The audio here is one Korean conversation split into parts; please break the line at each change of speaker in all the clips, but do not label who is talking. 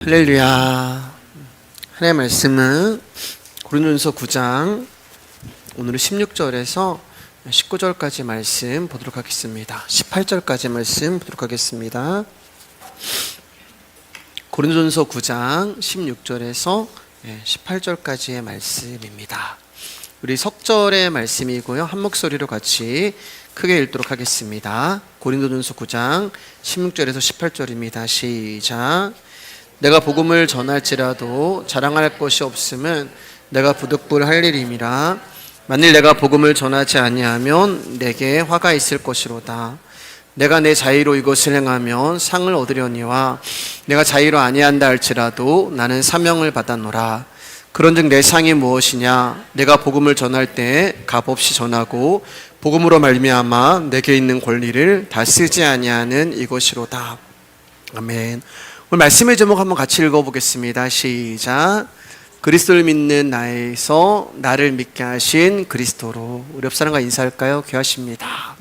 할렐루야. 하나님의 말씀은 고린도전서 9장 오늘은 16절에서 19절까지 말씀 보도록 하겠습니다. 18절까지 말씀 보도록 하겠습니다. 고린도전서 9장 16절에서 18절까지의 말씀입니다. 우리 석절의 말씀이고요. 한 목소리로 같이 크게 읽도록 하겠습니다. 고린도전서 9장 16절에서 18절입니다. 시작. 내가 복음을 전할지라도 자랑할 것이 없음은 내가 부득불할 일임이라. 만일 내가 복음을 전하지 아니하면 내게 화가 있을 것이로다. 내가 내 자의로 이것을 행하면 상을 얻으려니와 내가 자의로 아니한다 할지라도 나는 사명을 받았노라. 그런즉 내 상이 무엇이냐? 내가 복음을 전할 때 값없이 전하고 복음으로 말미암아 내게 있는 권리를 다 쓰지 아니하는 이것이로다. 아멘. 오늘 말씀의 제목 한번 같이 읽어보겠습니다. 시작. 그리스도를 믿는 나에서 나를 믿게 하신 그리스도로. 우리 옆 사람과 인사할까요? 귀하십니다.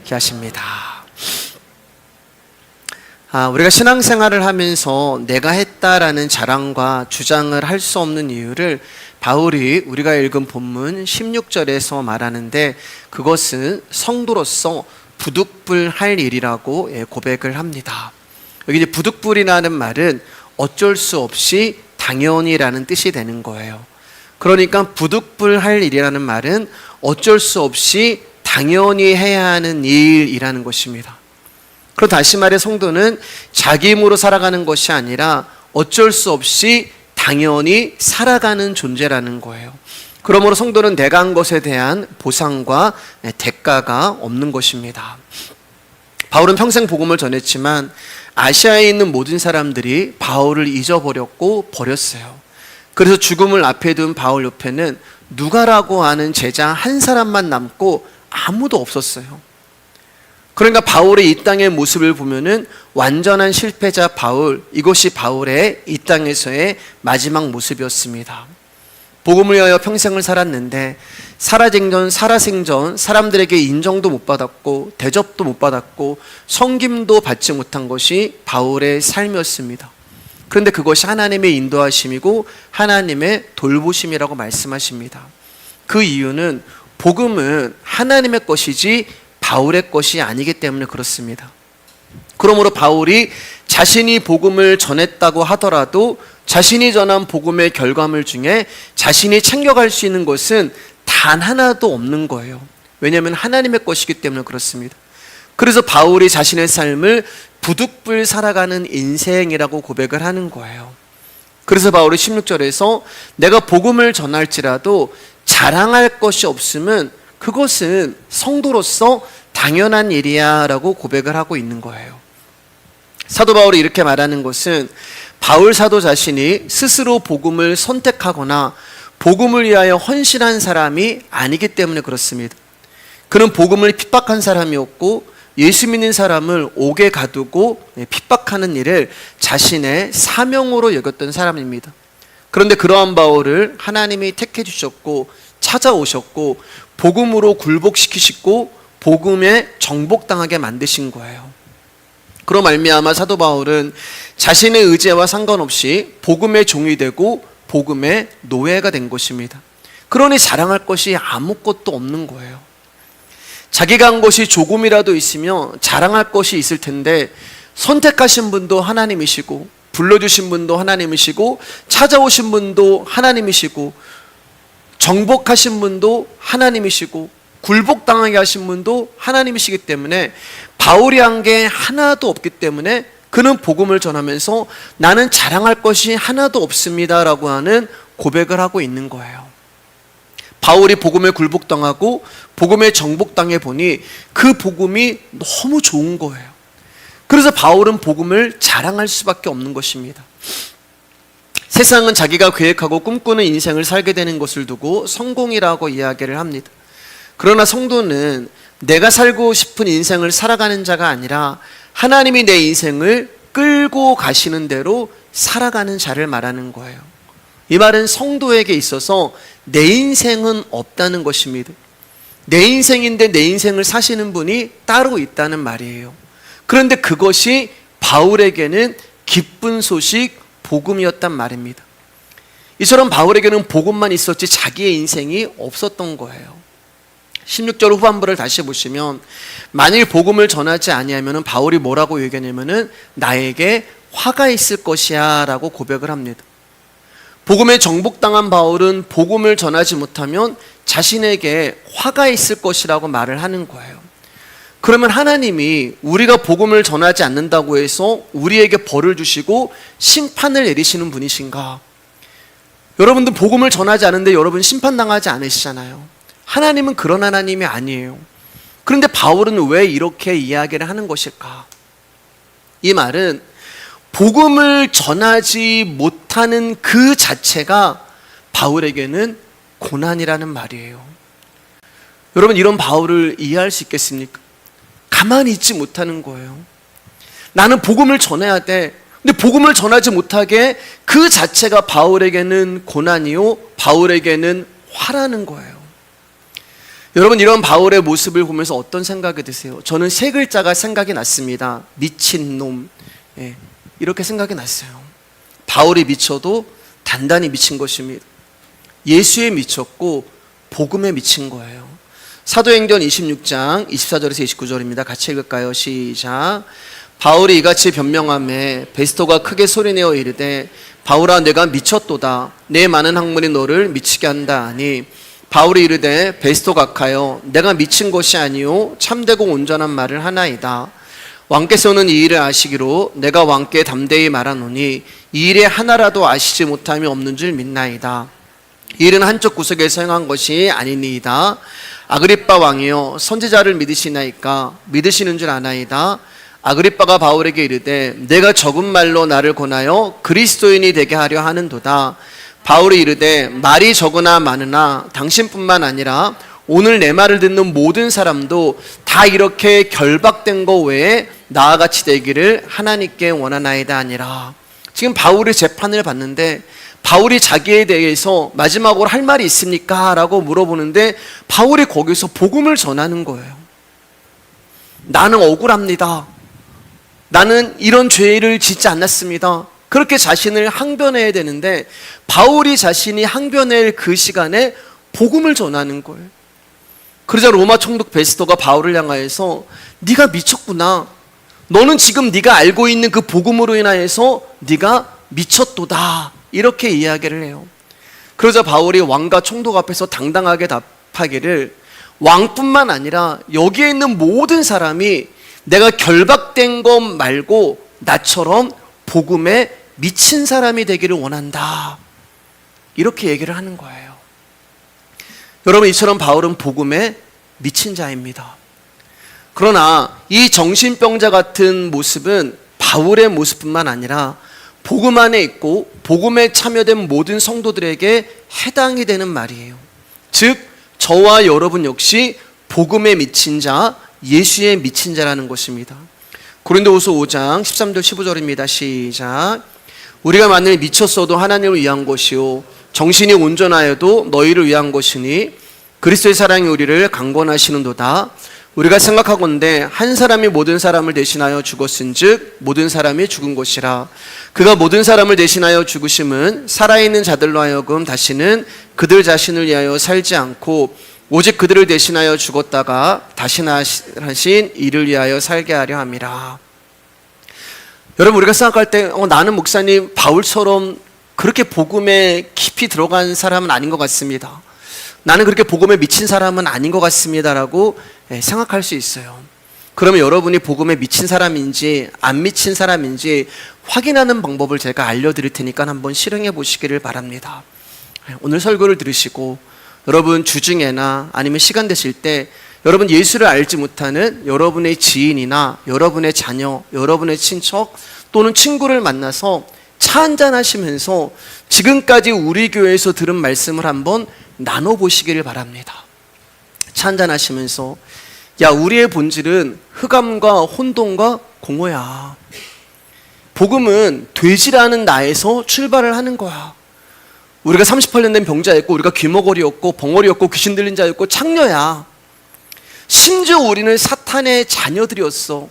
귀하십니다. 우리가 신앙생활을 하면서 내가 했다라는 자랑과 주장을 할 수 없는 이유를 바울이 우리가 읽은 본문 16절에서 말하는데, 그것은 성도로서 부득불할 일이라고 고백을 합니다. 여기 이제 부득불이라는 말은 어쩔 수 없이 당연히라는 뜻이 되는 거예요. 그러니까 부득불할 일이라는 말은 어쩔 수 없이 당연히 해야 하는 일이라는 것입니다. 그럼 다시 말해 성도는 자기 힘으로 살아가는 것이 아니라 어쩔 수 없이 당연히 살아가는 존재라는 거예요. 그러므로 성도는 내가 한 것에 대한 보상과 대가가 없는 것입니다. 바울은 평생 복음을 전했지만 아시아에 있는 모든 사람들이 바울을 잊어버렸고 버렸어요. 그래서 죽음을 앞에 둔 바울 옆에는 누가라고 하는 제자 한 사람만 남고 아무도 없었어요. 그러니까 바울의 이 땅의 모습을 보면은 완전한 실패자 바울, 이것이 바울의 이 땅에서의 마지막 모습이었습니다. 복음을 위하여 평생을 살았는데 살아생전 사람들에게 인정도 못 받았고 대접도 못 받았고 섬김도 받지 못한 것이 바울의 삶이었습니다. 그런데 그것이 하나님의 인도하심이고 하나님의 돌보심이라고 말씀하십니다. 그 이유는 복음은 하나님의 것이지 바울의 것이 아니기 때문에 그렇습니다. 그러므로 바울이 자신이 복음을 전했다고 하더라도 자신이 전한 복음의 결과물 중에 자신이 챙겨갈 수 있는 것은 단 하나도 없는 거예요. 왜냐하면 하나님의 것이기 때문에 그렇습니다. 그래서 바울이 자신의 삶을 부득불 살아가는 인생이라고 고백을 하는 거예요. 그래서 바울이 16절에서 내가 복음을 전할지라도 자랑할 것이 없음은 그것은 성도로서 당연한 일이야 라고 고백을 하고 있는 거예요. 사도 바울이 이렇게 말하는 것은 바울 사도 자신이 스스로 복음을 선택하거나 복음을 위하여 헌신한 사람이 아니기 때문에 그렇습니다. 그는 복음을 핍박한 사람이었고 예수 믿는 사람을 옥에 가두고 핍박하는 일을 자신의 사명으로 여겼던 사람입니다. 그런데 그러한 바울을 하나님이 택해 주셨고 찾아오셨고 복음으로 굴복시키시고 복음에 정복당하게 만드신 거예요. 그로 말미암아 사도 바울은 자신의 의지와 상관없이 복음의 종이 되고 복음의 노예가 된 것입니다. 그러니 자랑할 것이 아무것도 없는 거예요. 자기가 한 것이 조금이라도 있으며 자랑할 것이 있을 텐데 선택하신 분도 하나님이시고 불러주신 분도 하나님이시고 찾아오신 분도 하나님이시고 정복하신 분도 하나님이시고 굴복당하게 하신 분도 하나님이시기 때문에 바울이 한 게 하나도 없기 때문에 그는 복음을 전하면서 나는 자랑할 것이 하나도 없습니다 라고 하는 고백을 하고 있는 거예요. 바울이 복음에 굴복당하고 복음에 정복당해 보니 그 복음이 너무 좋은 거예요. 그래서 바울은 복음을 자랑할 수밖에 없는 것입니다. 세상은 자기가 계획하고 꿈꾸는 인생을 살게 되는 것을 두고 성공이라고 이야기를 합니다. 그러나 성도는 내가 살고 싶은 인생을 살아가는 자가 아니라 하나님이 내 인생을 끌고 가시는 대로 살아가는 자를 말하는 거예요. 이 말은 성도에게 있어서 내 인생은 없다는 것입니다. 내 인생인데 내 인생을 사시는 분이 따로 있다는 말이에요. 그런데 그것이 바울에게는 기쁜 소식, 복음이었단 말입니다. 이처럼 바울에게는 복음만 있었지 자기의 인생이 없었던 거예요. 16절 후반부를 다시 보시면 만일 복음을 전하지 아니하면 바울이 뭐라고 얘기하냐면은 나에게 화가 있을 것이야 라고 고백을 합니다. 복음에 정복당한 바울은 복음을 전하지 못하면 자신에게 화가 있을 것이라고 말을 하는 거예요. 그러면 하나님이 우리가 복음을 전하지 않는다고 해서 우리에게 벌을 주시고 심판을 내리시는 분이신가? 여러분들 복음을 전하지 않는데 여러분 심판당하지 않으시잖아요. 하나님은 그런 하나님이 아니에요. 그런데 바울은 왜 이렇게 이야기를 하는 것일까? 이 말은 복음을 전하지 못하는 그 자체가 바울에게는 고난이라는 말이에요. 여러분, 이런 바울을 이해할 수 있겠습니까? 가만히 있지 못하는 거예요. 나는 복음을 전해야 돼. 근데 복음을 전하지 못하게 그 자체가 바울에게는 고난이요, 바울에게는 화라는 거예요. 여러분, 이런 바울의 모습을 보면서 어떤 생각이 드세요? 저는 세 글자가 생각이 났습니다. 미친놈. 이렇게 생각이 났어요. 바울이 미쳐도 단단히 미친 것입니다. 예수에 미쳤고 복음에 미친 거예요. 사도행전 26장 24절에서 29절입니다. 같이 읽을까요? 시작. 바울이 이같이 변명하매 베스토가 크게 소리내어 이르되 바울아 내가 미쳤도다. 내 많은 학문이 너를 미치게 한다 하니 바울이 이르되 베스토 각하여 내가 미친 것이 아니요 참되고 온전한 말을 하나이다. 왕께서는 이 일을 아시기로 내가 왕께 담대히 말하노니 이 일에 하나라도 아시지 못함이 없는 줄 믿나이다. 이 일은 한쪽 구석에서 행한 것이 아니니이다. 아그리빠 왕이여 선지자를 믿으시나이까? 믿으시는 줄 아나이다. 아그리빠가 바울에게 이르되 내가 적은 말로 나를 권하여 그리스도인이 되게 하려 하는도다. 바울이 이르되 말이 적으나 많으나 당신뿐만 아니라 오늘 내 말을 듣는 모든 사람도 다 이렇게 결박된 거 외에 나와 같이 되기를 하나님께 원하나이다 아니라. 지금 바울이 재판을 받는데 바울이 자기에 대해서 마지막으로 할 말이 있습니까? 라고 물어보는데 바울이 거기서 복음을 전하는 거예요. 나는 억울합니다. 나는 이런 죄를 짓지 않았습니다. 그렇게 자신을 항변해야 되는데 바울이 자신이 항변할 그 시간에 복음을 전하는 거예요. 그러자 로마 총독 베스토가 바울을 향하여서 네가 미쳤구나. 너는 지금 네가 알고 있는 그 복음으로 인하여서 네가 미쳤도다. 이렇게 이야기를 해요. 그러자 바울이 왕과 총독 앞에서 당당하게 답하기를 왕뿐만 아니라 여기에 있는 모든 사람이 내가 결박된 것 말고 나처럼 복음에 미친 사람이 되기를 원한다. 이렇게 얘기를 하는 거예요. 여러분, 이처럼 바울은 복음에 미친 자입니다. 그러나 이 정신병자 같은 모습은 바울의 모습뿐만 아니라 복음 안에 있고 복음에 참여된 모든 성도들에게 해당이 되는 말이에요. 즉 저와 여러분 역시 복음에 미친 자, 예수에 미친 자라는 것입니다. 고린도후서 5장 13절 15절입니다. 시작. 우리가 만일 미쳤어도 하나님을 위한 것이요 정신이 온전하여도 너희를 위한 것이니 그리스도의 사랑이 우리를 강권하시는도다. 우리가 생각하건대 한 사람이 모든 사람을 대신하여 죽었은즉 모든 사람이 죽은 것이라. 그가 모든 사람을 대신하여 죽으심은 살아있는 자들로 하여금 다시는 그들 자신을 위하여 살지 않고 오직 그들을 대신하여 죽었다가 다시 하신 이를 위하여 살게 하려 함이라. 여러분, 우리가 생각할 때 나는 목사님 바울처럼 그렇게 복음에 깊이 들어간 사람은 아닌 것 같습니다. 나는 그렇게 복음에 미친 사람은 아닌 것 같습니다라고 생각할 수 있어요. 그러면 여러분이 복음에 미친 사람인지 안 미친 사람인지 확인하는 방법을 제가 알려드릴 테니까 한번 실행해 보시기를 바랍니다. 오늘 설교를 들으시고 여러분 주중에나 아니면 시간 되실 때 여러분 예수를 알지 못하는 여러분의 지인이나 여러분의 자녀, 여러분의 친척 또는 친구를 만나서 차 한잔 하시면서 지금까지 우리 교회에서 들은 말씀을 한번 나눠보시기를 바랍니다. 차 한잔 하시면서 야, 우리의 본질은 흑암과 혼돈과 공허야. 복음은 되지라는 나에서 출발을 하는 거야. 우리가 38년 된 병자였고 우리가 귀머거리였고 벙어리였고 귀신 들린 자였고 창녀야. 심지어 우리는 사탄의 자녀들이었어.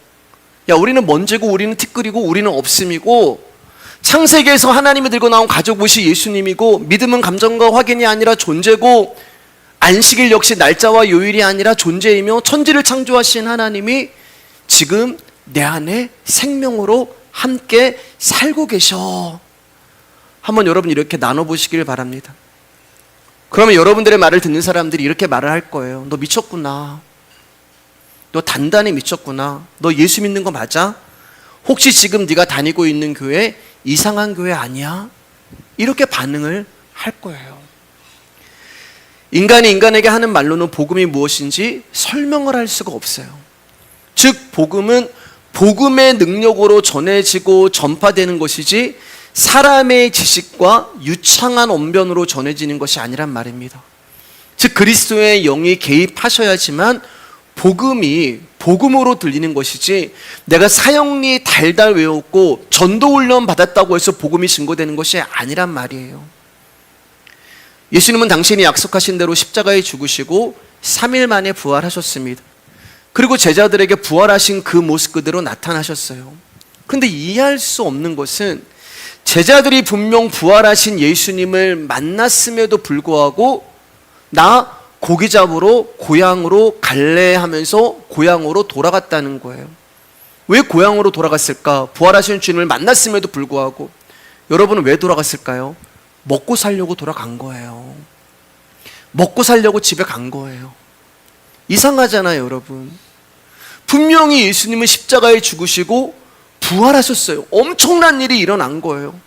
야, 우리는 먼지고 우리는 티끌이고 우리는 없음이고 창세기에서 하나님이 들고 나온 가족옷이 예수님이고, 믿음은 감정과 확인이 아니라 존재고, 안식일 역시 날짜와 요일이 아니라 존재이며, 천지를 창조하신 하나님이 지금 내 안에 생명으로 함께 살고 계셔. 한번 여러분 이렇게 나눠보시길 바랍니다. 그러면 여러분들의 말을 듣는 사람들이 이렇게 말을 할 거예요. 너 미쳤구나. 너 단단히 미쳤구나. 너 예수 믿는 거 맞아? 혹시 지금 네가 다니고 있는 교회 이상한 교회 아니야? 이렇게 반응을 할 거예요. 인간이 인간에게 하는 말로는 복음이 무엇인지 설명을 할 수가 없어요. 즉 복음은 복음의 능력으로 전해지고 전파되는 것이지 사람의 지식과 유창한 언변으로 전해지는 것이 아니란 말입니다. 즉 그리스도의 영이 개입하셔야지만 복음이 복음으로 들리는 것이지, 내가 사형리 달달 외웠고 전도훈련 받았다고 해서 복음이 증거되는 것이 아니란 말이에요. 예수님은 당신이 약속하신 대로 십자가에 죽으시고 3일 만에 부활하셨습니다. 그리고 제자들에게 부활하신 그 모습 그대로 나타나셨어요. 그런데 이해할 수 없는 것은, 제자들이 분명 부활하신 예수님을 만났음에도 불구하고 나 고기 잡으러 고향으로 갈래 하면서 고향으로 돌아갔다는 거예요. 왜 고향으로 돌아갔을까? 부활하신 주님을 만났음에도 불구하고. 여러분은 왜 돌아갔을까요? 먹고 살려고 돌아간 거예요. 먹고 살려고 집에 간 거예요. 이상하잖아요, 여러분. 분명히 예수님은 십자가에 죽으시고 부활하셨어요. 엄청난 일이 일어난 거예요.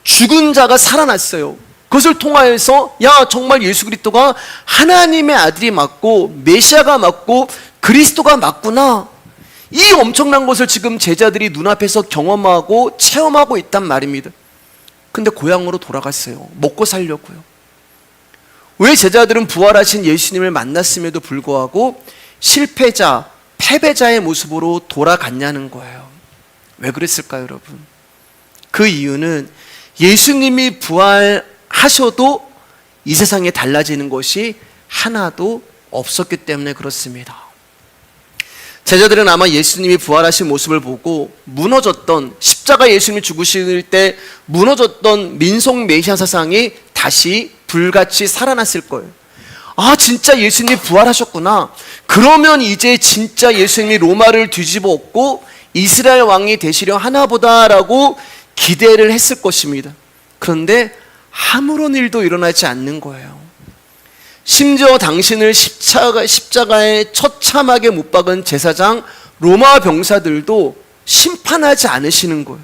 죽은 자가 살아났어요. 그것을 통하여서 야, 정말 예수 그리스도가 하나님의 아들이 맞고 메시아가 맞고 그리스도가 맞구나, 이 엄청난 것을 지금 제자들이 눈앞에서 경험하고 체험하고 있단 말입니다. 근데 고향으로 돌아갔어요. 먹고 살려고요. 왜 제자들은 부활하신 예수님을 만났음에도 불구하고 실패자, 패배자의 모습으로 돌아갔냐는 거예요. 왜 그랬을까요, 여러분? 그 이유는 예수님이 부활하셔도 이 세상에 달라지는 것이 하나도 없었기 때문에 그렇습니다. 제자들은 아마 예수님이 부활하신 모습을 보고 무너졌던, 십자가 예수님이 죽으실 때 무너졌던 민속 메시아 사상이 다시 불같이 살아났을 거예요. 아, 진짜 예수님이 부활하셨구나. 그러면 이제 진짜 예수님이 로마를 뒤집어 엎고 이스라엘 왕이 되시려 하나보다라고 기대를 했을 것입니다. 그런데 아무런 일도 일어나지 않는 거예요. 심지어 당신을 십자가에 처참하게 못 박은 제사장 로마 병사들도 심판하지 않으시는 거예요.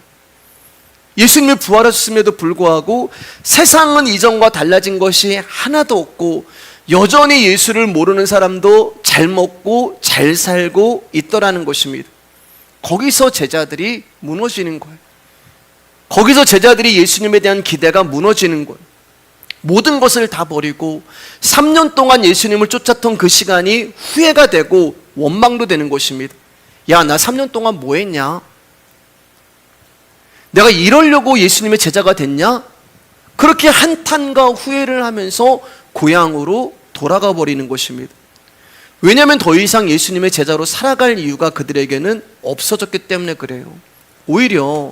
예수님이 부활하셨음에도 불구하고 세상은 이전과 달라진 것이 하나도 없고 여전히 예수를 모르는 사람도 잘 먹고 잘 살고 있더라는 것입니다. 거기서 제자들이 무너지는 거예요. 거기서 제자들이 예수님에 대한 기대가 무너지는 거예요. 모든 것을 다 버리고 3년 동안 예수님을 쫓았던 그 시간이 후회가 되고 원망도 되는 것입니다. 야, 나 3년 동안 뭐 했냐? 내가 이러려고 예수님의 제자가 됐냐? 그렇게 한탄과 후회를 하면서 고향으로 돌아가 버리는 것입니다. 왜냐하면 더 이상 예수님의 제자로 살아갈 이유가 그들에게는 없어졌기 때문에 그래요. 오히려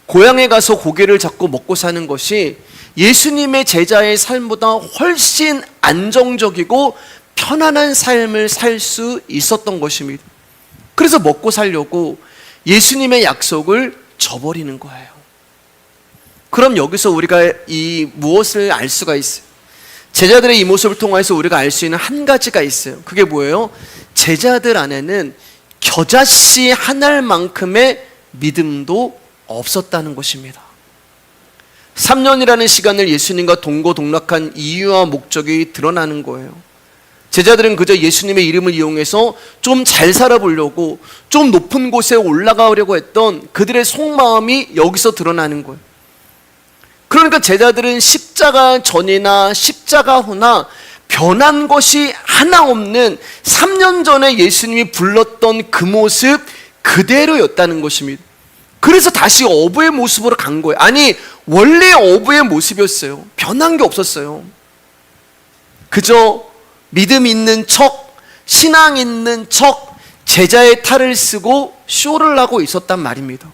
고향에 가서 고기를 잡고 먹고 사는 것이 예수님의 제자의 삶보다 훨씬 안정적이고 편안한 삶을 살 수 있었던 것입니다. 그래서 먹고 살려고 예수님의 약속을 저버리는 거예요. 그럼 여기서 우리가 이 무엇을 알 수가 있어요? 제자들의 이 모습을 통해서 우리가 알 수 있는 한 가지가 있어요. 그게 뭐예요? 제자들 안에는 겨자씨 한 알만큼의 믿음도 없었다는 것입니다. 3년이라는 시간을 예수님과 동고동락한 이유와 목적이 드러나는 거예요. 제자들은 그저 예수님의 이름을 이용해서 좀 잘 살아보려고, 좀 높은 곳에 올라가려고 했던 그들의 속마음이 여기서 드러나는 거예요. 그러니까 제자들은 십자가 전이나 십자가 후나 변한 것이 하나 없는 3년 전에 예수님이 불렀던 그 모습 그대로였다는 것입니다. 그래서 다시 어부의 모습으로 간 거예요. 아니, 원래 어부의 모습이었어요. 변한 게 없었어요. 그저 믿음 있는 척, 신앙 있는 척, 제자의 탈을 쓰고 쇼를 하고 있었단 말입니다.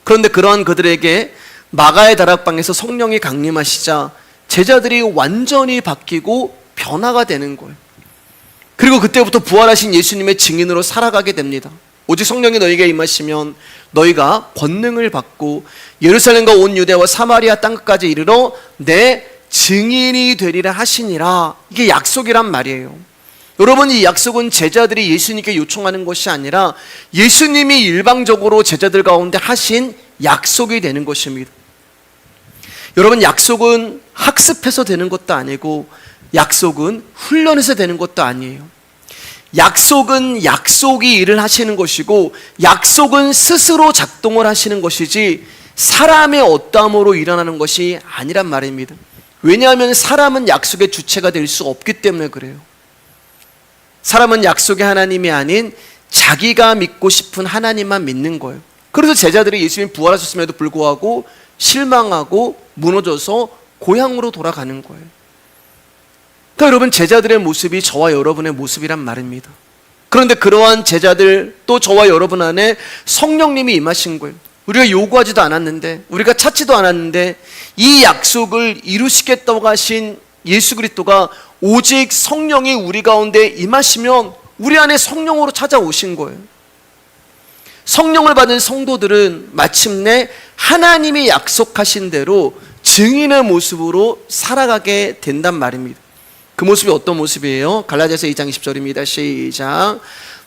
그런데 그러한 그들에게 마가의 다락방에서 성령이 강림하시자 제자들이 완전히 바뀌고 변화가 되는 거예요. 그리고 그때부터 부활하신 예수님의 증인으로 살아가게 됩니다. 오직 성령이 너희에게 임하시면 너희가 권능을 받고 예루살렘과 온 유대와 사마리아 땅끝까지 이르러 내 증인이 되리라 하시니라. 이게 약속이란 말이에요. 여러분, 이 약속은 제자들이 예수님께 요청하는 것이 아니라 예수님이 일방적으로 제자들 가운데 하신 약속이 되는 것입니다. 여러분, 약속은 학습해서 되는 것도 아니고 약속은 훈련해서 되는 것도 아니에요. 약속은 약속이 일을 하시는 것이고 약속은 스스로 작동을 하시는 것이지 사람의 어떠함으로 일어나는 것이 아니란 말입니다. 왜냐하면 사람은 약속의 주체가 될 수 없기 때문에 그래요. 사람은 약속의 하나님이 아닌 자기가 믿고 싶은 하나님만 믿는 거예요. 그래서 제자들이 예수님이 부활하셨음에도 불구하고 실망하고 무너져서 고향으로 돌아가는 거예요. 그러니까 여러분, 제자들의 모습이 저와 여러분의 모습이란 말입니다. 그런데 그러한 제자들 또 저와 여러분 안에 성령님이 임하신 거예요. 우리가 요구하지도 않았는데, 우리가 찾지도 않았는데 이 약속을 이루시겠다고 하신 예수 그리스도가 오직 성령이 우리 가운데 임하시면 우리 안에 성령으로 찾아오신 거예요. 성령을 받은 성도들은 마침내 하나님이 약속하신 대로 증인의 모습으로 살아가게 된단 말입니다. 그 모습이 어떤 모습이에요? 갈라디아서 2장 20절입니다. 시작.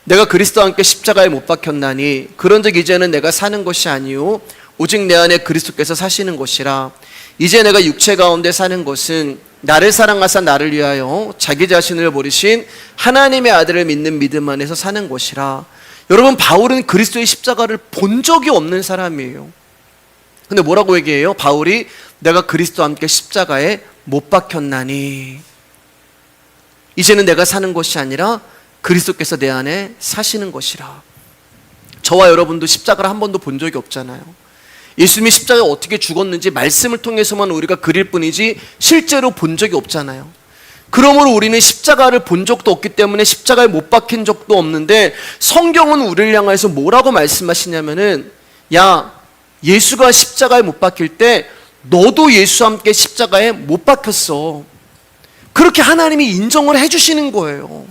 내가 그리스도와 함께 십자가에 못 박혔나니 그런즉 이제는 내가 사는 것이 아니요 오직 내 안에 그리스도께서 사시는 것이라. 이제 내가 육체 가운데 사는 것은 나를 사랑하사 나를 위하여 자기 자신을 버리신 하나님의 아들을 믿는 믿음 안에서 사는 것이라. 여러분, 바울은 그리스도의 십자가를 본 적이 없는 사람이에요. 근데 뭐라고 얘기해요? 바울이 내가 그리스도와 함께 십자가에 못 박혔나니 이제는 내가 사는 것이 아니라 그리스도께서 내 안에 사시는 것이라. 저와 여러분도 십자가를 한 번도 본 적이 없잖아요. 예수님이 십자가에 어떻게 죽었는지 말씀을 통해서만 우리가 그릴 뿐이지 실제로 본 적이 없잖아요. 그러므로 우리는 십자가를 본 적도 없기 때문에 십자가에 못 박힌 적도 없는데 성경은 우리를 향해서 뭐라고 말씀하시냐면은 야, 예수가 십자가에 못 박힐 때 너도 예수와 함께 십자가에 못 박혔어. 그렇게 하나님이 인정을 해주시는 거예요.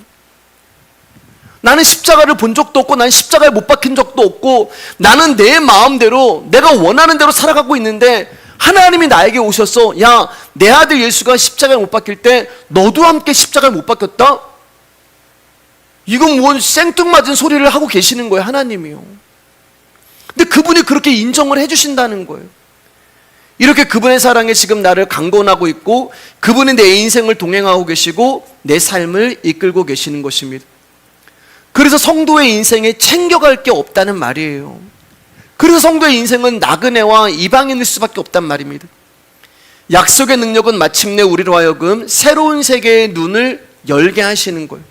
나는 십자가를 본 적도 없고 난 십자가에 못 박힌 적도 없고 나는 내 마음대로 내가 원하는 대로 살아가고 있는데 하나님이 나에게 오셔서 야, 내 아들 예수가 십자가에 못 박힐 때 너도 함께 십자가에 못 박혔다? 이건 뭐 생뚱맞은 소리를 하고 계시는 거예요, 하나님이요. 근데 그분이 그렇게 인정을 해주신다는 거예요. 이렇게 그분의 사랑에 지금 나를 강권하고 있고 그분이 내 인생을 동행하고 계시고 내 삶을 이끌고 계시는 것입니다. 그래서 성도의 인생에 챙겨갈 게 없다는 말이에요. 그래서 성도의 인생은 나그네와 이방인일 수밖에 없단 말입니다. 약속의 능력은 마침내 우리로 하여금 새로운 세계의 눈을 열게 하시는 거예요.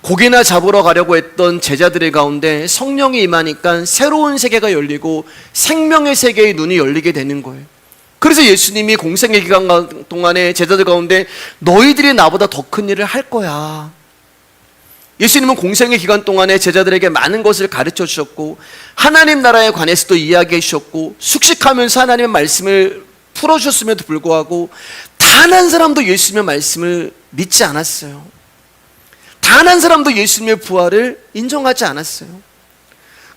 고기나 잡으러 가려고 했던 제자들의 가운데 성령이 임하니까 새로운 세계가 열리고 생명의 세계의 눈이 열리게 되는 거예요. 그래서 예수님이 공생의 기간 동안에 제자들 가운데 너희들이 나보다 더 큰 일을 할 거야. 예수님은 공생의 기간 동안에 제자들에게 많은 것을 가르쳐 주셨고 하나님 나라에 관해서도 이야기해 주셨고 숙식하면서 하나님의 말씀을 풀어주셨음에도 불구하고 단 한 사람도 예수님의 말씀을 믿지 않았어요. 단 한 사람도 예수님의 부활을 인정하지 않았어요.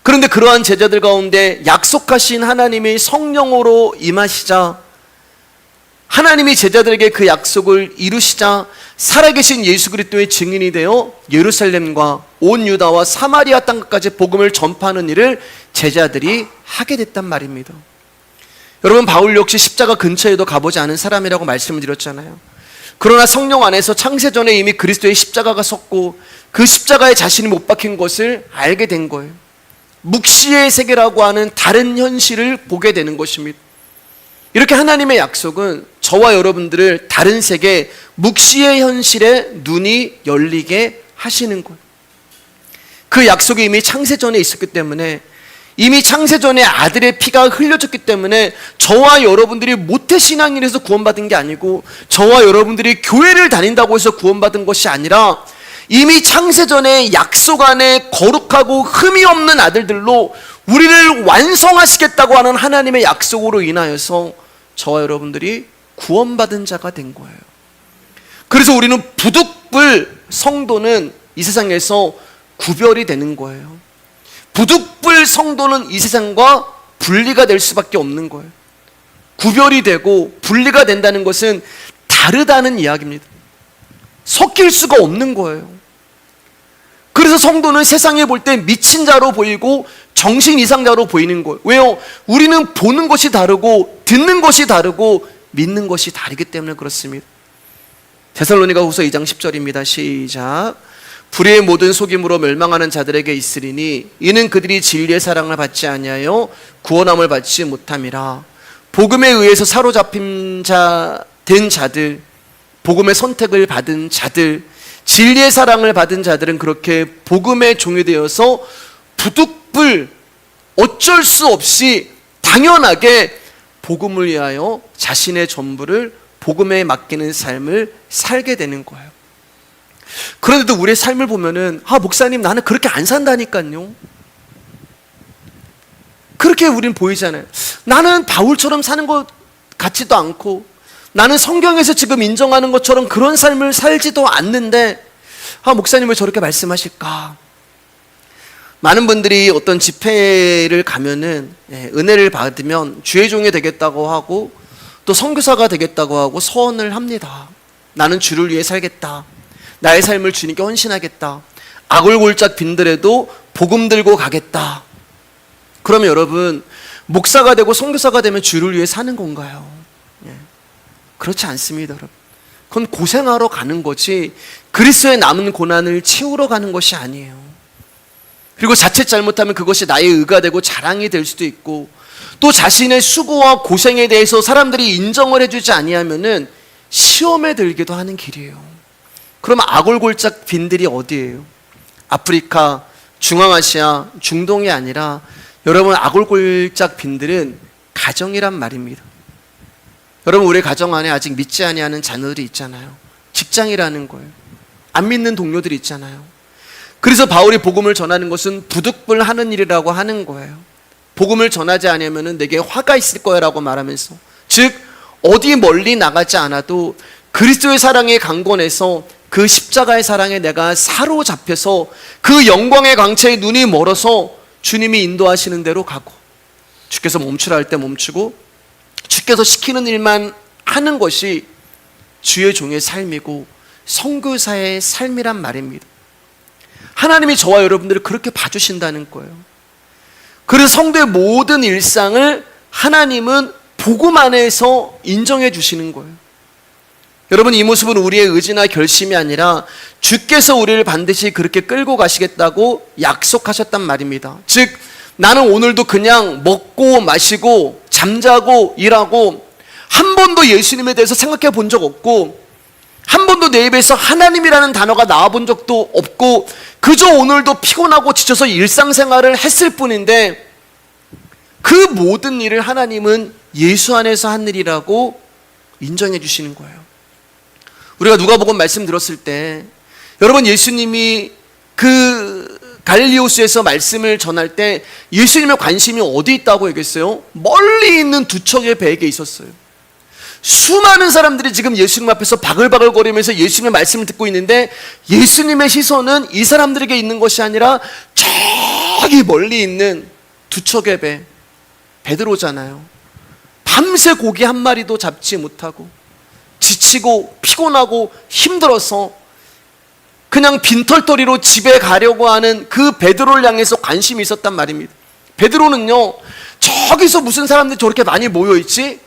그런데 그러한 제자들 가운데 약속하신 하나님이 성령으로 임하시자 하나님이 제자들에게 그 약속을 이루시자 살아계신 예수 그리스도의 증인이 되어 예루살렘과 온 유다와 사마리아 땅까지 복음을 전파하는 일을 제자들이 하게 됐단 말입니다. 여러분, 바울 역시 십자가 근처에도 가보지 않은 사람이라고 말씀을 드렸잖아요. 그러나 성령 안에서 창세전에 이미 그리스도의 십자가가 섰고 그 십자가에 자신이 못 박힌 것을 알게 된 거예요. 묵시의 세계라고 하는 다른 현실을 보게 되는 것입니다. 이렇게 하나님의 약속은 저와 여러분들을 다른 세계, 묵시의 현실에 눈이 열리게 하시는 거예요. 그 약속이 이미 창세전에 있었기 때문에 이미 창세전에 아들의 피가 흘려졌기 때문에 저와 여러분들이 모태신앙인에서 구원받은 게 아니고 저와 여러분들이 교회를 다닌다고 해서 구원받은 것이 아니라 이미 창세전에 약속 안에 거룩하고 흠이 없는 아들들로 우리를 완성하시겠다고 하는 하나님의 약속으로 인하여서 저와 여러분들이 구원받은 자가 된 거예요. 그래서 우리는 부득불 성도는 이 세상에서 구별이 되는 거예요. 부득불 성도는 이 세상과 분리가 될 수밖에 없는 거예요. 구별이 되고 분리가 된다는 것은 다르다는 이야기입니다. 섞일 수가 없는 거예요. 그래서 성도는 세상에 볼 때 미친 자로 보이고 정신 이상자로 보이는 거예요. 왜요? 우리는 보는 것이 다르고 듣는 것이 다르고 믿는 것이 다르기 때문에 그렇습니다. 데살로니가후서 2장 10절입니다. 시작. 불의의 모든 속임으로 멸망하는 자들에게 있으리니 이는 그들이 진리의 사랑을 받지 아니하여 구원함을 받지 못함이라. 복음에 의해서 사로잡힌 된 자들, 복음의 선택을 받은 자들, 진리의 사랑을 받은 자들은 그렇게 복음의 종이 되어서 부득불 어쩔 수 없이 당연하게 복음을 위하여 자신의 전부를 복음에 맡기는 삶을 살게 되는 거예요. 그런데도 우리의 삶을 보면은 목사님 나는 그렇게 안 산다니까요. 그렇게 우린 보이잖아요. 나는 바울처럼 사는 것 같지도 않고 나는 성경에서 지금 인정하는 것처럼 그런 삶을 살지도 않는데 목사님 왜 저렇게 말씀하실까? 많은 분들이 어떤 집회를 가면은 은혜를 받으면 주의 종이 되겠다고 하고 또 선교사가 되겠다고 하고 서원을 합니다. 나는 주를 위해 살겠다. 나의 삶을 주님께 헌신하겠다. 아골골짝 빈들에도 복음 들고 가겠다. 그러면 여러분 목사가 되고 선교사가 되면 주를 위해 사는 건가요? 그렇지 않습니다. 여러분. 그건 고생하러 가는 거지 그리스도의 남은 고난을 채우러 가는 것이 아니에요. 그리고 자칫 잘못하면 그것이 나의 의가 되고 자랑이 될 수도 있고 또 자신의 수고와 고생에 대해서 사람들이 인정을 해주지 아니하면은 시험에 들기도 하는 길이에요. 그럼 아골골짝 빈들이 어디예요? 아프리카, 중앙아시아, 중동이 아니라 여러분 아골골짝 빈들은 가정이란 말입니다. 여러분 우리 가정 안에 아직 믿지 아니하는 자녀들이 있잖아요. 직장이라는 거예요. 안 믿는 동료들이 있잖아요. 그래서 바울이 복음을 전하는 것은 부득불 하는 일이라고 하는 거예요. 복음을 전하지 않으면 내게 화가 있을 거야 라고 말하면서 즉 어디 멀리 나가지 않아도 그리스도의 사랑의 강권에서 그 십자가의 사랑에 내가 사로잡혀서 그 영광의 광채에 눈이 멀어서 주님이 인도하시는 대로 가고 주께서 멈추라 할 때 멈추고 주께서 시키는 일만 하는 것이 주의 종의 삶이고 선교사의 삶이란 말입니다. 하나님이 저와 여러분들을 그렇게 봐주신다는 거예요. 그래서 성도의 모든 일상을 하나님은 복음 안에서 인정해 주시는 거예요. 여러분 이 모습은 우리의 의지나 결심이 아니라 주께서 우리를 반드시 그렇게 끌고 가시겠다고 약속하셨단 말입니다. 즉 나는 오늘도 그냥 먹고 마시고 잠자고 일하고 한 번도 예수님에 대해서 생각해 본 적 없고 한 번도 내 입에서 하나님이라는 단어가 나와 본 적도 없고 그저 오늘도 피곤하고 지쳐서 일상생활을 했을 뿐인데 그 모든 일을 하나님은 예수 안에서 한 일이라고 인정해 주시는 거예요. 우리가 누가복음 말씀 들었을 때 여러분 예수님이 그 갈릴리 호수에서 말씀을 전할 때 예수님의 관심이 어디 있다고 얘기했어요? 멀리 있는 두 척의 배에게 있었어요. 수많은 사람들이 지금 예수님 앞에서 바글바글거리면서 예수님의 말씀을 듣고 있는데 예수님의 시선은 이 사람들에게 있는 것이 아니라 저기 멀리 있는 두 척의 배, 베드로잖아요. 밤새 고기 한 마리도 잡지 못하고 지치고 피곤하고 힘들어서 그냥 빈털터리로 집에 가려고 하는 그 베드로를 향해서 관심이 있었단 말입니다. 베드로는요 저기서 무슨 사람들이 저렇게 많이 모여있지?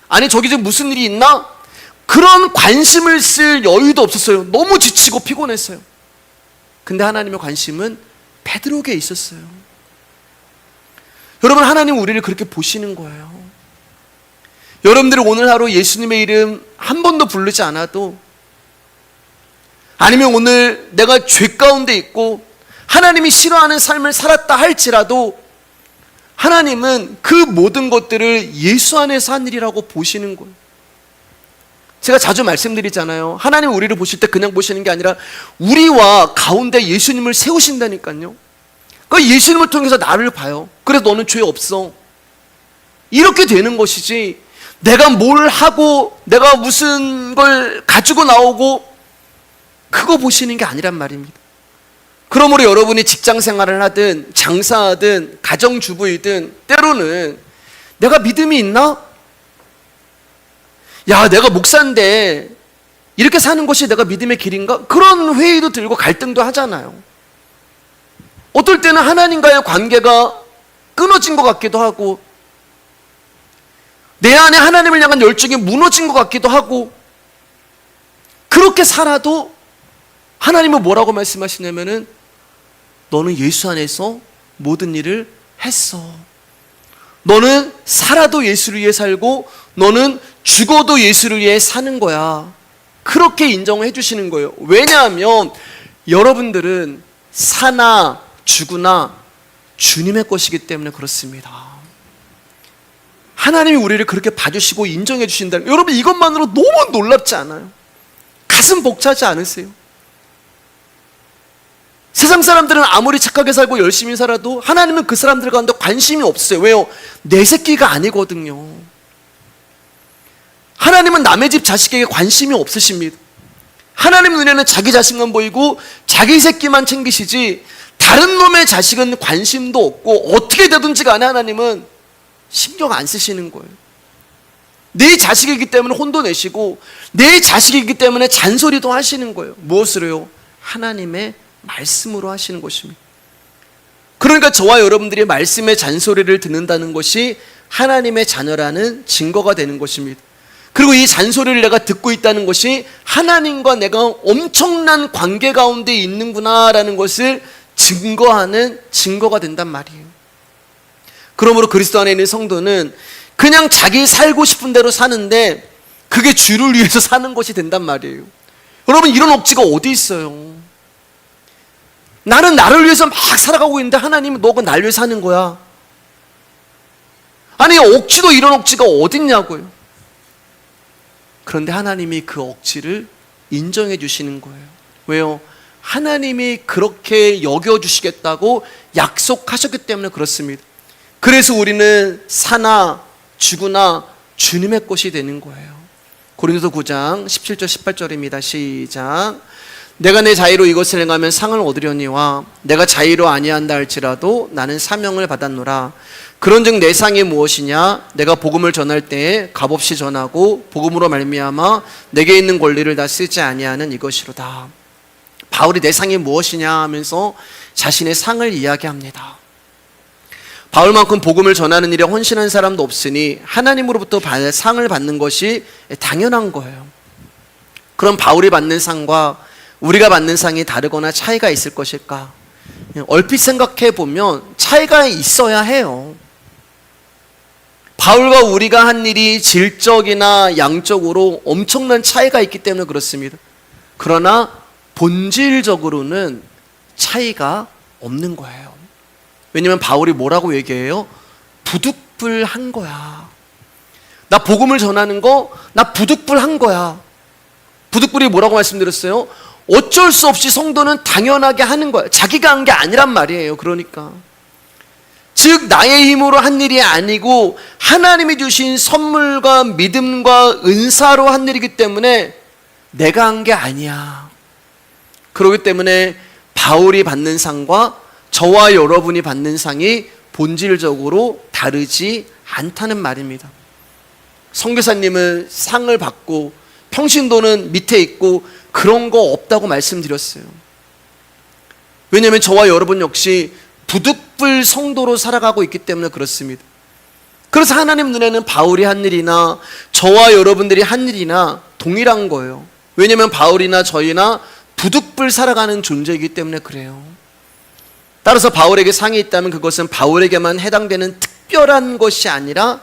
아니 저기 지금 무슨 일이 있나? 그런 관심을 쓸 여유도 없었어요. 너무 지치고 피곤했어요. 근데 하나님의 관심은 베드로에게 있었어요. 여러분 하나님 우리를 그렇게 보시는 거예요. 여러분들이 오늘 하루 예수님의 이름 한 번도 부르지 않아도 아니면 오늘 내가 죄 가운데 있고 하나님이 싫어하는 삶을 살았다 할지라도 하나님은 그 모든 것들을 예수 안에서 한 일이라고 보시는 거예요. 제가 자주 말씀드리잖아요. 하나님 우리를 보실 때 그냥 보시는 게 아니라 우리와 가운데 예수님을 세우신다니까요. 그 예수님을 통해서 나를 봐요. 그래서 너는 죄 없어. 이렇게 되는 것이지, 내가 뭘 하고 내가 무슨 걸 가지고 나오고 그거 보시는 게 아니란 말입니다. 그러므로 여러분이 직장 생활을 하든 장사하든 가정주부이든 때로는 내가 믿음이 있나? 야, 내가 목사인데 이렇게 사는 것이 내가 믿음의 길인가? 그런 회의도 들고 갈등도 하잖아요. 어떨 때는 하나님과의 관계가 끊어진 것 같기도 하고, 내 안에 하나님을 향한 열정이 무너진 것 같기도 하고, 그렇게 살아도 하나님은 뭐라고 말씀하시냐면은 너는 예수 안에서 모든 일을 했어. 너는 살아도 예수를 위해 살고 너는 죽어도 예수를 위해 사는 거야. 그렇게 인정을 해주시는 거예요. 왜냐하면 여러분들은 사나 죽으나 주님의 것이기 때문에 그렇습니다. 하나님이 우리를 그렇게 봐주시고 인정해 주신다는, 여러분 이것만으로 너무 놀랍지 않아요? 가슴 벅차지 않으세요? 세상 사람들은 아무리 착하게 살고 열심히 살아도 하나님은 그 사람들 가운데 관심이 없어요. 왜요? 내 새끼가 아니거든요. 하나님은 남의 집 자식에게 관심이 없으십니다. 하나님 눈에는 자기 자식만 보이고 자기 새끼만 챙기시지, 다른 놈의 자식은 관심도 없고 어떻게 되든지 간에 하나님은 신경 안 쓰시는 거예요. 내 자식이기 때문에 혼도 내시고 내 자식이기 때문에 잔소리도 하시는 거예요. 무엇으로요? 하나님의 말씀으로 하시는 것입니다. 그러니까 저와 여러분들이 말씀의 잔소리를 듣는다는 것이 하나님의 자녀라는 증거가 되는 것입니다. 그리고 이 잔소리를 내가 듣고 있다는 것이 하나님과 내가 엄청난 관계 가운데 있는구나라는 것을 증거하는 증거가 된단 말이에요. 그러므로 그리스도 안에 있는 성도는 그냥 자기 살고 싶은 대로 사는데 그게 주를 위해서 사는 것이 된단 말이에요. 여러분, 이런 억지가 어디 있어요? 나는 나를 위해서 막 살아가고 있는데 하나님은 너가 날 위해 사는 거야. 아니, 억지도 이런 억지가 어딨냐고요. 그런데 하나님이 그 억지를 인정해 주시는 거예요. 왜요? 하나님이 그렇게 여겨주시겠다고 약속하셨기 때문에 그렇습니다. 그래서 우리는 사나 죽으나 주님의 것이 되는 거예요. 고린도서 9장 17절 18절입니다. 시작. 내가 내 자의로 이것을 행하면 상을 얻으려니와 내가 자의로 아니한다 할지라도 나는 사명을 받았노라. 그런즉 내 상이 무엇이냐? 내가 복음을 전할 때에 값없이 전하고 복음으로 말미암아 내게 있는 권리를 다 쓰지 아니하는 이것이로다. 바울이 내 상이 무엇이냐 하면서 자신의 상을 이야기합니다. 바울만큼 복음을 전하는 일에 헌신한 사람도 없으니 하나님으로부터 상을 받는 것이 당연한 거예요. 그럼 바울이 받는 상과 우리가 받는 상이 다르거나 차이가 있을 것일까? 얼핏 생각해 보면 차이가 있어야 해요. 바울과 우리가 한 일이 질적이나 양적으로 엄청난 차이가 있기 때문에 그렇습니다. 그러나 본질적으로는 차이가 없는 거예요. 왜냐하면 바울이 뭐라고 얘기해요? 부득불한 거야. 나 복음을 전하는 거, 나 부득불한 거야. 부득불이 뭐라고 말씀드렸어요? 어쩔 수 없이 성도는 당연하게 하는 거예요. 자기가 한 게 아니란 말이에요. 그러니까 즉 나의 힘으로 한 일이 아니고 하나님이 주신 선물과 믿음과 은사로 한 일이기 때문에 내가 한 게 아니야. 그렇기 때문에 바울이 받는 상과 저와 여러분이 받는 상이 본질적으로 다르지 않다는 말입니다. 선교사님은 상을 받고 평신도는 밑에 있고 그런 거 없다고 말씀드렸어요. 왜냐하면 저와 여러분 역시 부득불 성도로 살아가고 있기 때문에 그렇습니다. 그래서 하나님 눈에는 바울이 한 일이나 저와 여러분들이 한 일이나 동일한 거예요. 왜냐하면 바울이나 저희나 부득불 살아가는 존재이기 때문에 그래요. 따라서 바울에게 상이 있다면 그것은 바울에게만 해당되는 특별한 것이 아니라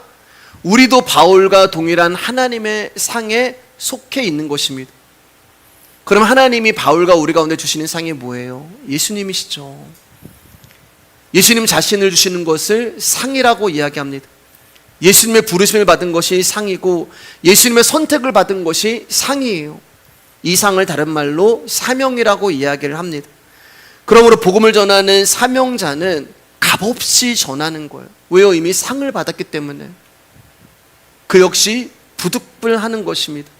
우리도 바울과 동일한 하나님의 상에 속해 있는 것입니다. 그럼 하나님이 바울과 우리 가운데 주시는 상이 뭐예요? 예수님이시죠. 예수님 자신을 주시는 것을 상이라고 이야기합니다. 예수님의 부르심을 받은 것이 상이고 예수님의 선택을 받은 것이 상이에요. 이 상을 다른 말로 사명이라고 이야기를 합니다. 그러므로 복음을 전하는 사명자는 값없이 전하는 거예요. 왜요? 이미 상을 받았기 때문에. 그 역시 부득불하는 것입니다.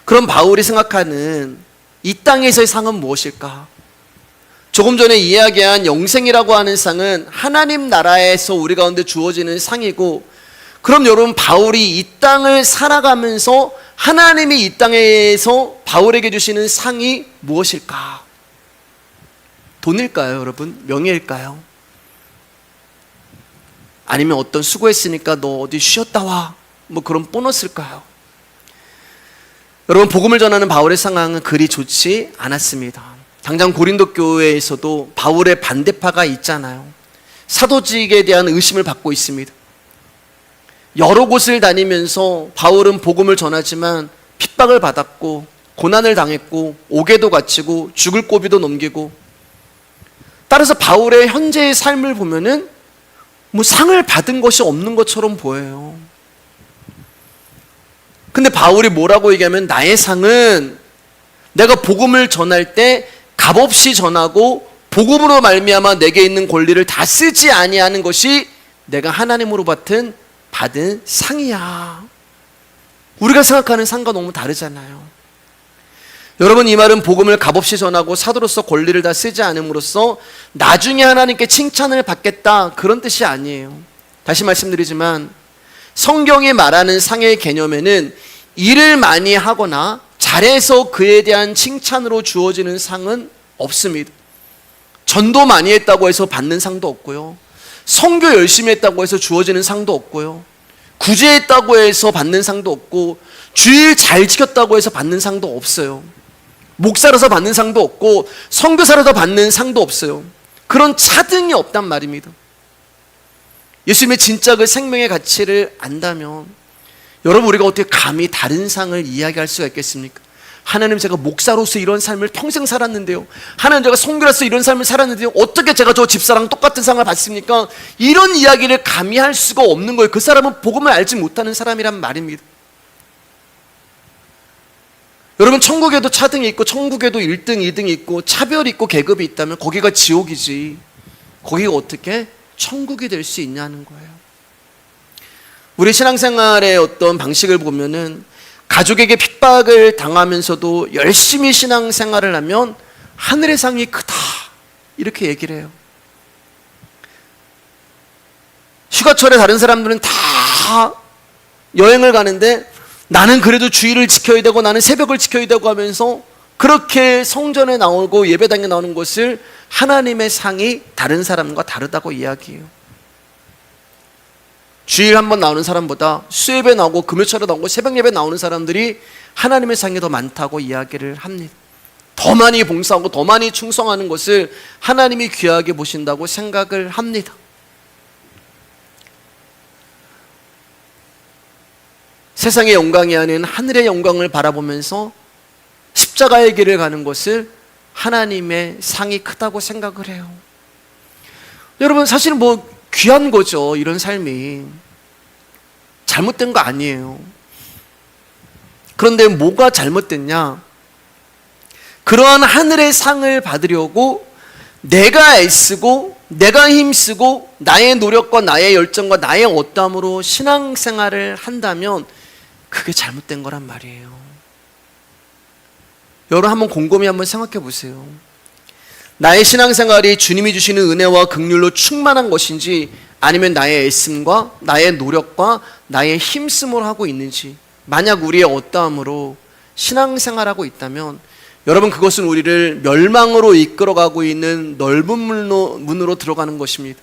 그럼 바울이 생각하는 이 땅에서의 상은 무엇일까? 조금 전에 이야기한 영생이라고 하는 상은 하나님 나라에서 우리 가운데 주어지는 상이고, 그럼 여러분, 바울이 이 땅을 살아가면서 하나님이 이 땅에서 바울에게 주시는 상이 무엇일까? 돈일까요, 여러분? 명예일까요? 아니면 어떤 수고했으니까 너 어디 쉬었다 와, 뭐 그런 보너스일까요? 여러분, 복음을 전하는 바울의 상황은 그리 좋지 않았습니다. 당장 고린도 교회에서도 바울의 반대파가 있잖아요. 사도직에 대한 의심을 받고 있습니다. 여러 곳을 다니면서 바울은 복음을 전하지만 핍박을 받았고 고난을 당했고 옥에도 갇히고 죽을 고비도 넘기고, 따라서 바울의 현재의 삶을 보면은 뭐 상을 받은 것이 없는 것처럼 보여요. 근데 바울이 뭐라고 얘기하면, 나의 상은 내가 복음을 전할 때 값없이 전하고 복음으로 말미암아 내게 있는 권리를 다 쓰지 아니하는 것이 내가 하나님으로 받은 상이야. 우리가 생각하는 상과 너무 다르잖아요. 여러분, 이 말은 복음을 값없이 전하고 사도로서 권리를 다 쓰지 않음으로써 나중에 하나님께 칭찬을 받겠다, 그런 뜻이 아니에요. 다시 말씀드리지만 성경이 말하는 상의 개념에는 일을 많이 하거나 잘해서 그에 대한 칭찬으로 주어지는 상은 없습니다. 전도 많이 했다고 해서 받는 상도 없고요, 선교 열심히 했다고 해서 주어지는 상도 없고요, 구제했다고 해서 받는 상도 없고, 주일 잘 지켰다고 해서 받는 상도 없어요. 목사라서 받는 상도 없고 선교사라서 받는 상도 없어요. 그런 차등이 없단 말입니다. 예수님의 진짜 그 생명의 가치를 안다면, 여러분, 우리가 어떻게 감히 다른 상을 이야기할 수가 있겠습니까? 하나님, 제가 목사로서 이런 삶을 평생 살았는데요, 하나님, 제가 선교로서 이런 삶을 살았는데요, 어떻게 제가 저 집사랑 똑같은 상을 받습니까? 이런 이야기를 감히 할 수가 없는 거예요. 그 사람은 복음을 알지 못하는 사람이란 말입니다. 여러분, 천국에도 차등이 있고 천국에도 1등, 2등이 있고 차별이 있고 계급이 있다면 거기가 지옥이지, 거기가 어떻게 천국이 될 수 있냐는 거예요. 우리 신앙생활의 어떤 방식을 보면은 가족에게 핍박을 당하면서도 열심히 신앙생활을 하면 하늘의 상이 크다, 이렇게 얘기를 해요. 휴가철에 다른 사람들은 다 여행을 가는데 나는 그래도 주일을 지켜야 되고 나는 새벽을 지켜야 되고 하면서 그렇게 성전에 나오고 예배당에 나오는 것을 하나님의 상이 다른 사람과 다르다고 이야기해요. 주일 한 번 나오는 사람보다 수예배 나오고 금요철에 나오고 새벽 예배 나오는 사람들이 하나님의 상이 더 많다고 이야기를 합니다. 더 많이 봉사하고 더 많이 충성하는 것을 하나님이 귀하게 보신다고 생각을 합니다. 세상의 영광이 아닌 하늘의 영광을 바라보면서 십자가의 길을 가는 것을 하나님의 상이 크다고 생각을 해요. 여러분, 사실 뭐 귀한 거죠. 이런 삶이 잘못된 거 아니에요. 그런데 뭐가 잘못됐냐? 그러한 하늘의 상을 받으려고 내가 애쓰고 내가 힘쓰고 나의 노력과 나의 열정과 나의 어담으로 신앙생활을 한다면 그게 잘못된 거란 말이에요. 여러분, 한번 곰곰이 한번 생각해 보세요. 나의 신앙생활이 주님이 주시는 은혜와 긍휼로 충만한 것인지, 아니면 나의 애씀과 나의 노력과 나의 힘씀으로 하고 있는지. 만약 우리의 어떠함으로 신앙생활하고 있다면 여러분, 그것은 우리를 멸망으로 이끌어가고 있는 넓은 문으로 들어가는 것입니다.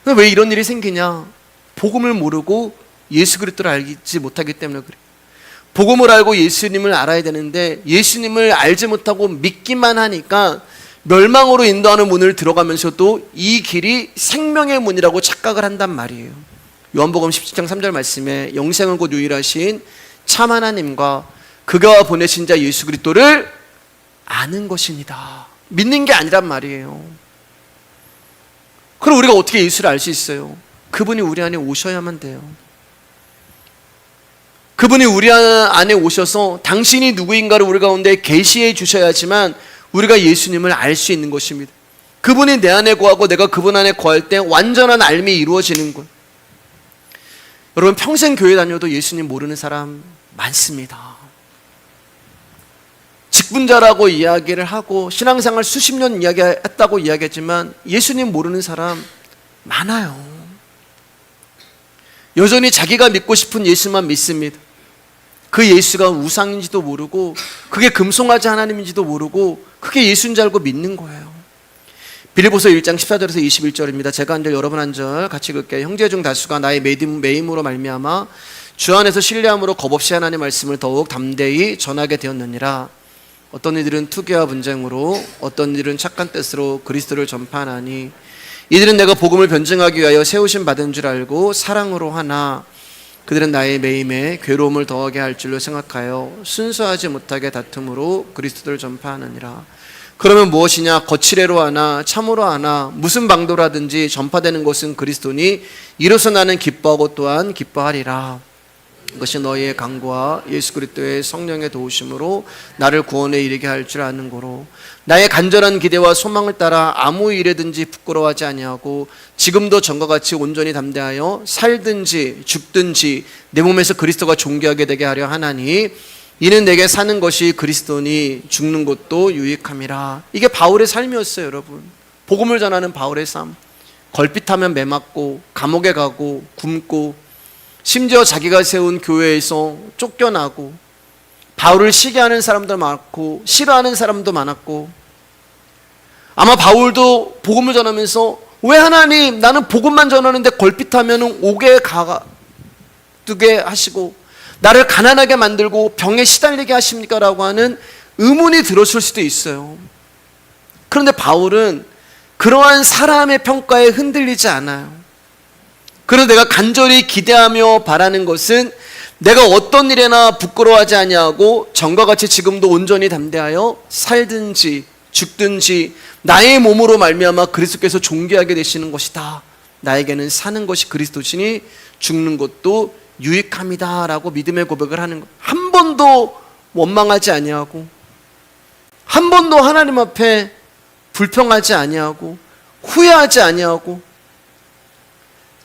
왜 이런 일이 생기냐? 복음을 모르고 예수 그리스도를 알지 못하기 때문에 그래요. 복음을 알고 예수님을 알아야 되는데 예수님을 알지 못하고 믿기만 하니까 멸망으로 인도하는 문을 들어가면서도 이 길이 생명의 문이라고 착각을 한단 말이에요. 요한복음 17장 3절 말씀에 영생은 곧 유일하신 참 하나님과 그가 보내신 자 예수 그리스도를 아는 것입니다. 믿는 게 아니란 말이에요. 그럼 우리가 어떻게 예수를 알 수 있어요? 그분이 우리 안에 오셔야만 돼요. 그분이 우리 안에 오셔서 당신이 누구인가를 우리 가운데 계시해 주셔야지만 우리가 예수님을 알 수 있는 것입니다. 그분이 내 안에 거하고 내가 그분 안에 거할 때 완전한 알미 이루어지는 것. 여러분, 평생 교회 다녀도 예수님 모르는 사람 많습니다. 직분자라고 이야기를 하고 신앙생활 수십 년 이야기했다고 이야기했지만 예수님 모르는 사람 많아요. 여전히 자기가 믿고 싶은 예수만 믿습니다. 그 예수가 우상인지도 모르고 그게 금송아지 하나님인지도 모르고 그게 예수인 줄 알고 믿는 거예요. 빌립보서 1장 14절에서 21절입니다. 제가 한 절 여러분 한 절 같이 읽을게요. 형제 중 다수가 나의 매임으로 말미암아 주 안에서 신뢰함으로 겁없이 하나님의 말씀을 더욱 담대히 전하게 되었느니라. 어떤 이들은 투기와 분쟁으로 어떤 이들은 착한 뜻으로 그리스도를 전파하나니 이들은 내가 복음을 변증하기 위하여 세우심 받은 줄 알고 사랑으로 하나 그들은 나의 매임에 괴로움을 더하게 할 줄로 생각하여 순수하지 못하게 다툼으로 그리스도를 전파하느니라. 그러면 무엇이냐? 거칠애로 하나 참으로 하나 무슨 방도라든지 전파되는 것은 그리스도니 이로써 나는 기뻐하고 또한 기뻐하리라. 이것이 너희의 강구와 예수 그리스도의 성령의 도우심으로 나를 구원에 이르게 할 줄 아는 거로 나의 간절한 기대와 소망을 따라 아무 일에든지 부끄러워하지 아니하고 지금도 전과 같이 온전히 담대하여 살든지 죽든지 내 몸에서 그리스도가 존귀하게 되게 하려 하나니 이는 내게 사는 것이 그리스도니 죽는 것도 유익함이라. 이게 바울의 삶이었어요. 여러분, 복음을 전하는 바울의 삶. 걸핏하면 매 맞고 감옥에 가고 굶고 심지어 자기가 세운 교회에서 쫓겨나고 바울을 시기하는 사람도 많고 싫어하는 사람도 많았고 아마 바울도 복음을 전하면서 왜 하나님 나는 복음만 전하는데 걸핏하면 옥에 가두게 하시고 나를 가난하게 만들고 병에 시달리게 하십니까? 라고 하는 의문이 들었을 수도 있어요. 그런데 바울은 그러한 사람의 평가에 흔들리지 않아요. 그래서 내가 간절히 기대하며 바라는 것은 내가 어떤 일에나 부끄러워하지 아니하고 전과 같이 지금도 온전히 담대하여 살든지 죽든지 나의 몸으로 말미암아 그리스도께서 존귀하게 되시는 것이다. 나에게는 사는 것이 그리스도시니 죽는 것도 유익함이다 라고 믿음의 고백을 하는 것. 한 번도 원망하지 아니하고 한 번도 하나님 앞에 불평하지 아니하고 후회하지 아니하고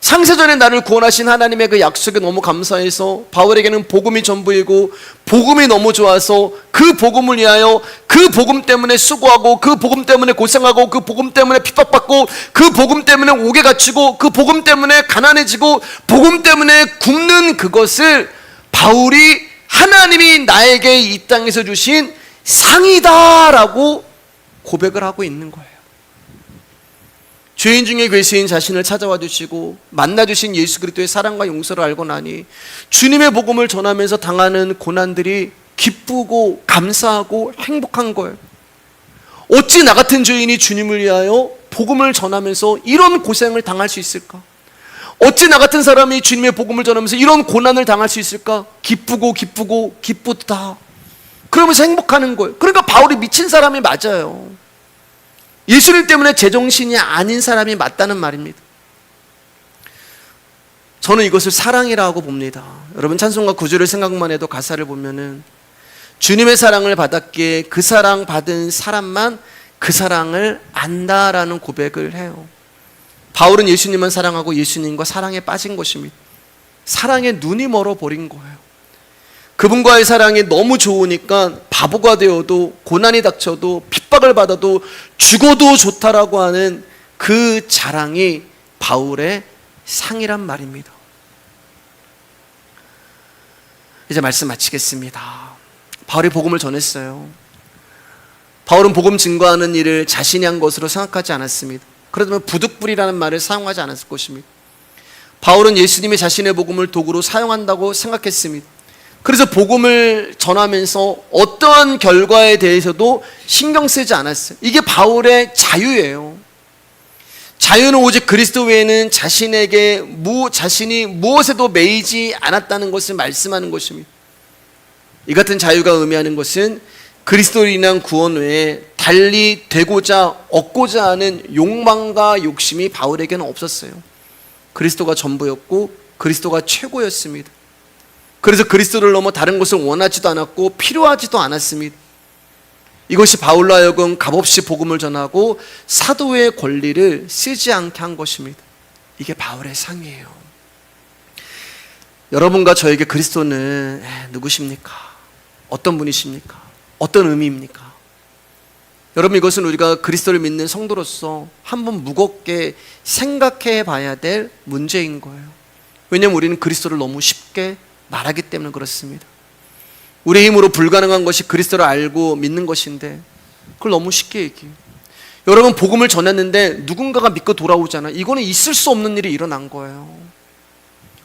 창세전에 나를 구원하신 하나님의 그 약속에 너무 감사해서 바울에게는 복음이 전부이고 복음이 너무 좋아서 그 복음을 위하여 그 복음 때문에 수고하고 그 복음 때문에 고생하고 그 복음 때문에 핍박받고 그 복음 때문에 옥에 갇히고 그 복음 때문에 가난해지고 복음 때문에 굶는 그것을 바울이 하나님이 나에게 이 땅에서 주신 상이다라고 고백을 하고 있는 거예요. 죄인 중에 괴수인 자신을 찾아와 주시고 만나 주신 예수 그리스도의 사랑과 용서를 알고 나니 주님의 복음을 전하면서 당하는 고난들이 기쁘고 감사하고 행복한 거예요. 어찌 나 같은 죄인이 주님을 위하여 복음을 전하면서 이런 고생을 당할 수 있을까? 어찌 나 같은 사람이 주님의 복음을 전하면서 이런 고난을 당할 수 있을까? 기쁘고 기쁘다. 그러면서 행복하는 거예요. 그러니까 바울이 미친 사람이 맞아요. 예수님 때문에 제정신이 아닌 사람이 맞다는 말입니다. 저는 이것을 사랑이라고 봅니다. 여러분, 찬송가 9절을 생각만 해도 가사를 보면은 주님의 사랑을 받았기에 그 사랑 받은 사람만 그 사랑을 안다라는 고백을 해요. 바울은 예수님만 사랑하고 예수님과 사랑에 빠진 것입니다. 사랑에 눈이 멀어버린 거예요. 그분과의 사랑이 너무 좋으니까 바보가 되어도 고난이 닥쳐도 핍박을 받아도 죽어도 좋다라고 하는 그 자랑이 바울의 상이란 말입니다. 이제 말씀 마치겠습니다. 바울이 복음을 전했어요. 바울은 복음 증거하는 일을 자신이 한 것으로 생각하지 않았습니다. 그렇다면 부득불이라는 말을 사용하지 않았을 것입니다. 바울은 예수님이 자신의 복음을 도구로 사용한다고 생각했습니다. 그래서 복음을 전하면서 어떠한 결과에 대해서도 신경 쓰지 않았어요. 이게 바울의 자유예요. 자유는 오직 그리스도 외에는 자신이 무엇에도 매이지 않았다는 것을 말씀하는 것입니다. 이 같은 자유가 의미하는 것은 그리스도로 인한 구원 외에 달리 되고자 얻고자 하는 욕망과 욕심이 바울에게는 없었어요. 그리스도가 전부였고 그리스도가 최고였습니다. 그래서 그리스도를 넘어 다른 것을 원하지도 않았고 필요하지도 않았습니다. 이것이 바울로 하여금 값없이 복음을 전하고 사도의 권리를 쓰지 않게 한 것입니다. 이게 바울의 상이에요. 여러분과 저에게 그리스도는 누구십니까? 어떤 분이십니까? 어떤 의미입니까? 여러분, 이것은 우리가 그리스도를 믿는 성도로서 한번 무겁게 생각해 봐야 될 문제인 거예요. 왜냐하면 우리는 그리스도를 너무 쉽게 말하기 때문에 그렇습니다. 우리의 힘으로 불가능한 것이 그리스도를 알고 믿는 것인데 그걸 너무 쉽게 얘기해요. 여러분, 복음을 전했는데 누군가가 믿고 돌아오잖아요. 이거는 있을 수 없는 일이 일어난 거예요.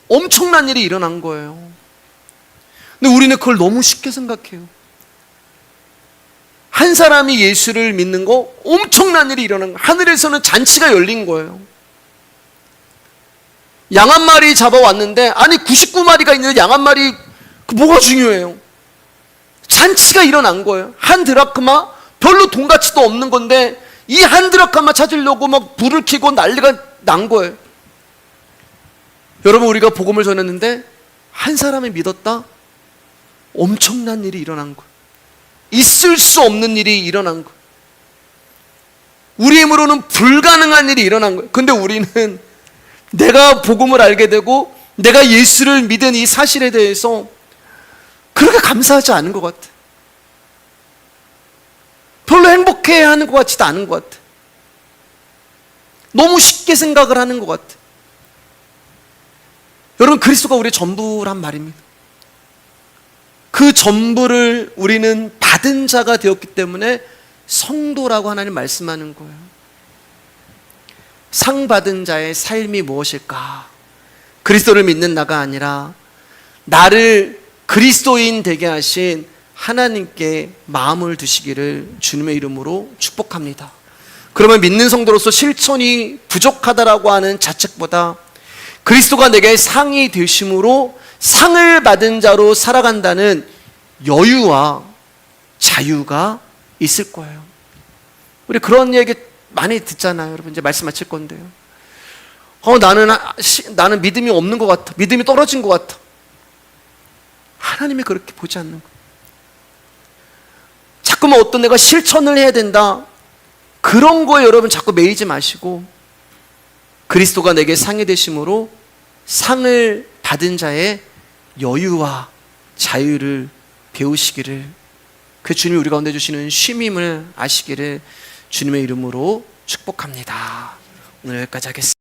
엄청난 일이 일어난 거예요. 근데 우리는 그걸 너무 쉽게 생각해요. 한 사람이 예수를 믿는 거 엄청난 일이 일어난 거예요. 하늘에서는 잔치가 열린 거예요. 양 한 마리 잡아왔는데, 아니 99마리가 있는데 양 한 마리, 뭐가 중요해요? 잔치가 일어난 거예요. 한 드라크마, 별로 돈 가치도 없는 건데 이 한 드라크마 찾으려고 막 불을 켜고 난리가 난 거예요. 여러분, 우리가 복음을 전했는데 한 사람이 믿었다? 엄청난 일이 일어난 거예요. 있을 수 없는 일이 일어난 거예요. 우리 힘으로는 불가능한 일이 일어난 거예요. 근데 우리는 내가 복음을 알게 되고 내가 예수를 믿은 이 사실에 대해서 그렇게 감사하지 않은 것 같아. 별로 행복해야 하는 것 같지도 않은 것 같아. 너무 쉽게 생각을 하는 것 같아. 여러분, 그리스도가 우리의 전부란 말입니다. 그 전부를 우리는 받은 자가 되었기 때문에 성도라고 하나님 말씀하는 거예요. 상 받은 자의 삶이 무엇일까? 그리스도를 믿는 나가 아니라 나를 그리스도인 되게 하신 하나님께 마음을 두시기를 주님의 이름으로 축복합니다. 그러면 믿는 성도로서 실천이 부족하다라고 하는 자책보다 그리스도가 내게 상이 되심으로 상을 받은 자로 살아간다는 여유와 자유가 있을 거예요. 우리 그런 얘기 많이 듣잖아요. 여러분, 이제 말씀 마칠 건데요. 나는 믿음이 없는 것 같아. 믿음이 떨어진 것 같아. 하나님이 그렇게 보지 않는 거예요. 자꾸만 어떤 내가 실천을 해야 된다, 그런 거에 여러분 자꾸 매이지 마시고 그리스도가 내게 상이 되심으로 상을 받은 자의 여유와 자유를 배우시기를, 그 주님이 우리 가운데 주시는 쉼임을 아시기를 주님의 이름으로 축복합니다. 오늘 여기까지 하겠습니다.